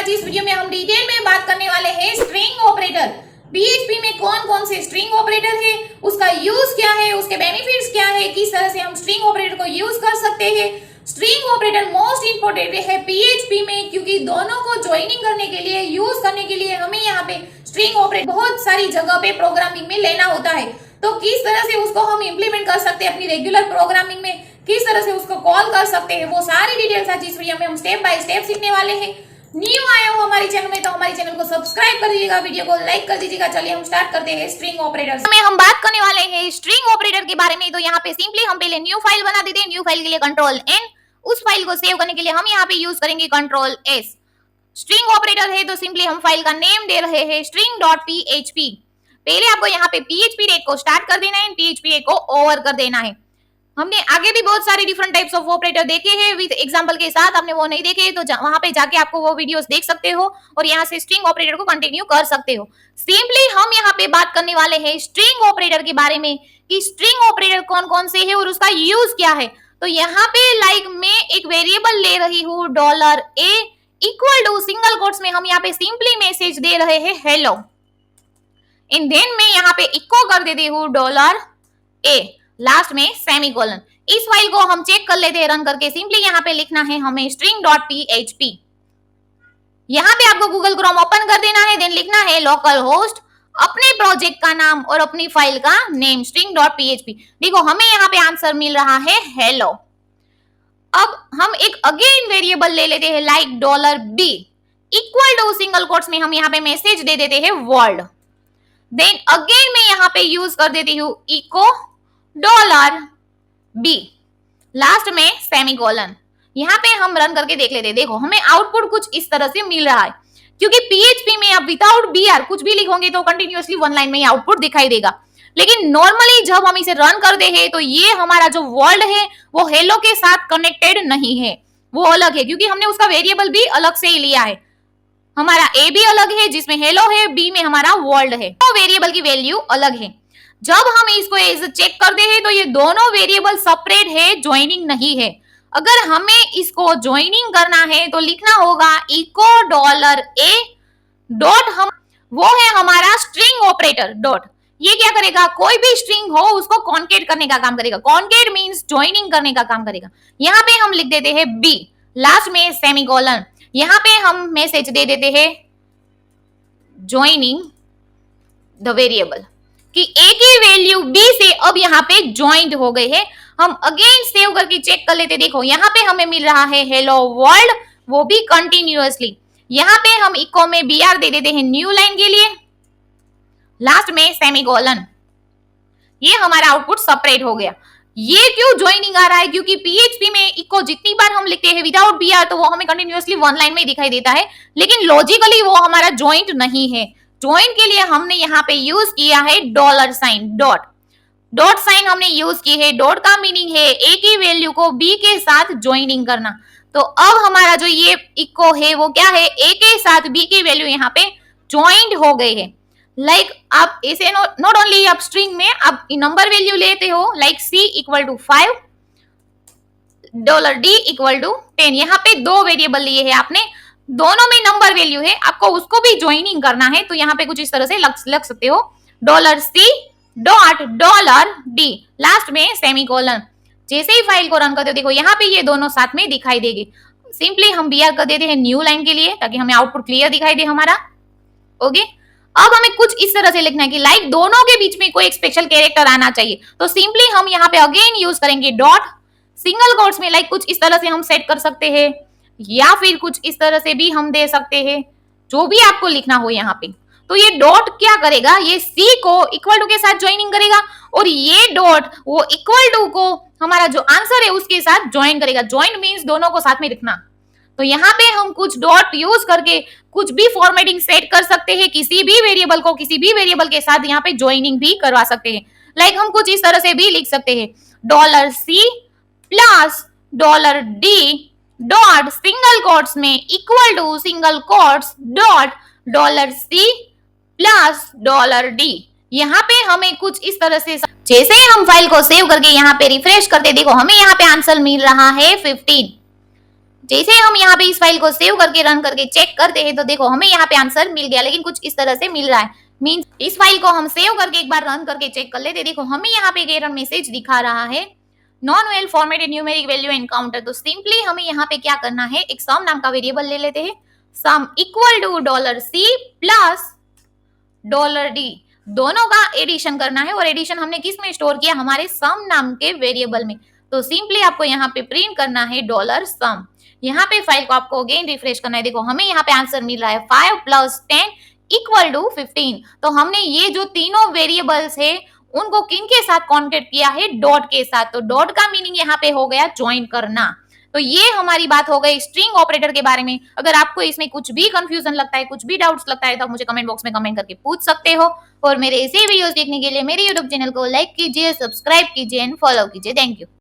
आज इस वीडियो में हम डिटेल में बात करने वाले हैं स्ट्रिंग ऑपरेटर। पीएचपी में कौन कौन से स्ट्रिंग ऑपरेटर है, उसका यूज क्या है, उसके बेनिफिट्स क्या है, किस तरह से हम स्ट्रिंग ऑपरेटर को यूज कर सकते हैं। स्ट्रिंग ऑपरेटर मोस्ट इंपोर्टेंट है पीएचपी में, क्योंकि दोनों को ज्वाइनिंग करने के लिए, यूज करने के लिए हमें यहाँ पे स्ट्रिंग ऑपरेटर बहुत सारी जगह पे प्रोग्रामिंग में लेना होता है। तो किस तरह से उसको हम इंप्लीमेंट कर सकते हैं अपनी रेगुलर प्रोग्रामिंग में, किस तरह से उसको कॉल कर सकते हैं, वो सारी डिटेल्स आज इस वीडियो में हम स्टेप बाय स्टेप सीखने वाले हैं। न्यू आए हो हमारे चैनल में तो हमारे चैनल को सब्सक्राइब कर दीजिएगा, वीडियो को लाइक कर दीजिएगा। चलिए हम स्टार्ट करते हैं स्ट्रिंग ऑपरेटर्स में। हम बात करने वाले हैं स्ट्रिंग ऑपरेटर के बारे में। तो यहाँ पे सिंपली हम पहले न्यू फाइल बना देते हैं। न्यू फाइल के लिए कंट्रोल एन, उस फाइल को सेव करने के लिए हम यहाँ पे यूज करेंगे कंट्रोल एस। स्ट्रिंग ऑपरेटर है तो सिंपली हम फाइल का नेम दे रहे हैं string.php। पहले आपको यहाँ पे PHP रेट को स्टार्ट कर देना है, PHP रेट को ओवर कर देना है। हमने आगे भी बहुत सारे डिफरेंट टाइप्स ऑफ ऑपरेटर देखे हैं विद एग्जांपल के साथ। आपने वो नहीं देखे तो वहां पे जाके आपको वो वीडियोस देख सकते हो और यहाँ से स्ट्रिंग ऑपरेटर को कंटिन्यू कर सकते हो। सिंपली हम यहाँ पे बात करने वाले हैं स्ट्रिंग ऑपरेटर के बारे में कि स्ट्रिंग ऑपरेटर कौन कौन से है और उसका यूज क्या है। तो यहाँ पे लाइक मैं एक वेरिएबल ले रही हूँ $a equal to single quotes में हम यहाँ पे सिंपली मैसेज दे रहे हैं हेलो, एंड देन मैं यहाँ पे इको कर देती हूँ $a, लास्ट में सेमीकोलन। इस फाइल को हम चेक कर लेते हैं रन करके। सिंपली यहाँ पे लिखना है हमें string.php। यहाँ पे आपको गूगल क्रोम ओपन कर देना है, देन लिखना है लोकल होस्ट, अपने प्रोजेक्ट का नाम और अपनी फाइल का नेम string.php। देखो हमें यहाँ पे आंसर मिल रहा है हेलो। अब हम एक अगेन वेरिएबल ले लेते हैं like $b equal to single quotes में हम यहाँ पे मैसेज दे देते हैं वर्ल्ड, देन अगेन मैं यहाँ पे यूज कर देती हूँ इको $b, लास्ट में सेमीकोलन। यहाँ पे हम रन करके देख लेते हैं। देखो हमें आउटपुट कुछ इस तरह से मिल रहा है, क्योंकि पीएचपी में आप विदाउट br कुछ भी लिखोगे तो कंटिन्यूअसली वन लाइन में आउटपुट दिखाई देगा। लेकिन नॉर्मली जब हम इसे रन करते हैं तो ये हमारा जो वर्ल्ड है वो हेलो के साथ कनेक्टेड नहीं है, वो अलग है, क्योंकि हमने उसका वेरिएबल भी अलग से ही लिया है। हमारा a भी अलग है जिसमें हेलो है, b में हमारा वर्ल्ड है, तो वेरिएबल की वैल्यू अलग है। जब हम इसको एज चेक करते हैं तो ये दोनों वेरिएबल सेपरेट है, ज्वाइनिंग नहीं है। अगर हमें इसको ज्वाइनिंग करना है तो लिखना होगा इको $a डॉट, हम वो है हमारा स्ट्रिंग ऑपरेटर डॉट। ये क्या करेगा, कोई भी स्ट्रिंग हो उसको कॉन्केट करने का काम करेगा। कॉन्केट मींस ज्वाइनिंग करने का काम करेगा। यहाँ पे हम लिख देते हैं b, लास्ट में सेमीकोलन। यहाँ पे हम मैसेज दे देते हैं ज्वाइनिंग द वेरिएबल कि a की वैल्यू b से अब यहाँ पे ज्वाइंट हो गई है। हम अगेन सेव करके चेक कर लेते। देखो यहाँ पे हमें मिल रहा है हेलो वर्ल्ड, वो भी कंटिन्यूअसली। यहाँ पे हम इको में br दे देते हैं न्यू लाइन के लिए, लास्ट में सेमीकोलन। ये हमारा आउटपुट सेपरेट हो गया। ये क्यों ज्वाइनिंग आ रहा है, क्योंकि पीएचपी में इको जितनी बार हम लिखते हैं विदाउट br तो वो हमें कंटिन्यूअसली वन लाइन में दिखाई देता है, लेकिन लॉजिकली वो हमारा ज्वाइंट नहीं है। ज्वाइन के लिए हमने यहाँ पे यूज किया है $, डॉट साइन हमने यूज की है। डॉट का मीनिंग है a की वैल्यू को b के साथ ज्वाइनिंग करना। तो अब हमारा जो ये इको है वो क्या है, a के साथ b की वैल्यू यहाँ पे ज्वाइंट हो गई है। लाइक आप इसे नॉट ओनली आप स्ट्रिंग में आप नंबर वैल्यू लेते हो like c equal to 5, $d equal to 10। यहाँ पे दो वेरिएबल लिए है आपने, दोनों में नंबर वैल्यू है, आपको उसको भी ज्वाइनिंग करना है। तो यहाँ पे कुछ इस तरह से लग सकते हो $c डॉट $d, लास्ट में सेमीकोलन। जैसे ही फाइल को रन करते हो देखो यहाँ पे ये दोनों साथ में दिखाई देंगे। सिंपली हम br कर देते हैं न्यू लाइन के लिए ताकि हमें आउटपुट क्लियर दिखाई दे हमारा। ओके, अब हमें कुछ इस तरह से लिखना है कि लाइक दोनों के बीच में कोई एक स्पेशल कैरेक्टर आना चाहिए। तो सिंपली हम यहाँ पे अगेन यूज करेंगे डॉट, सिंगल कोट्स में लाइक कुछ इस तरह से हम सेट कर सकते हैं, या फिर कुछ इस तरह से भी हम दे सकते हैं, जो भी आपको लिखना हो यहाँ पे। तो ये डॉट क्या करेगा, ये c को इक्वल टू के साथ ज्वाइनिंग करेगा और ये डॉट वो इक्वल टू को हमारा जो आंसर है उसके साथ ज्वाइन करेगा। ज्वाइन मींस दोनों को साथ में लिखना। तो यहाँ पे हम कुछ डॉट यूज करके कुछ भी फॉर्मेटिंग सेट कर सकते हैं, किसी भी वेरिएबल को किसी भी वेरिएबल के साथ यहाँ पे ज्वाइनिंग भी करवा सकते हैं। लाइक हम कुछ इस तरह से भी लिख सकते हैं $c plus $d dot single quotes में equal to single quotes dot $c plus $d। यहाँ पे हमें कुछ इस तरह से, जैसे हम फाइल को सेव करके यहाँ पे रिफ्रेश करते देखो हमें यहाँ पे आंसर मिल रहा है 15। जैसे हम यहाँ पे इस फाइल को सेव करके रन करके चेक करते हैं तो देखो हमें यहाँ पे आंसर मिल गया, लेकिन कुछ इस तरह से मिल रहा है। मींस इस फाइल को हम सेव करके एक बार रन करके चेक कर लेते, देखो हमें यहाँ पे एक एरर मैसेज दिखा रहा है, non well formatted numeric value encounter. तो सिंपली हमें यहाँ पे क्या करना है, एक सम नाम का वेरिएबल ले लेते हैं, sum equal to $C plus $D, दोनों का एडिशन करना है, और एडिशन हमने किस में स्टोर किया, हमारे सम नाम के वेरिएबल में। तो सिंपली आपको यहाँ पे प्रिंट करना है $sum। यहाँ पे फाइल को आपको अगेन रिफ्रेश करना है, देखो हमें यहाँ पे आंसर मिल रहा है 5 + 10 = 15। तो हमने ये जो तीनों वेरिएबल्स है उनको किन के साथ कॉन्केट किया है, डॉट के साथ। तो डॉट का मीनिंग यहाँ पे हो गया ज्वाइन करना। तो ये हमारी बात हो गई स्ट्रिंग ऑपरेटर के बारे में। अगर आपको इसमें कुछ भी कंफ्यूजन लगता है, कुछ भी डाउट्स लगता है, तो आप मुझे कमेंट बॉक्स में कमेंट करके पूछ सकते हो। और मेरे ऐसे वीडियोस देखने के लिए मेरे यूट्यूब चैनल को लाइक कीजिए, सब्सक्राइब कीजिए एंड फॉलो कीजिए। Thank you.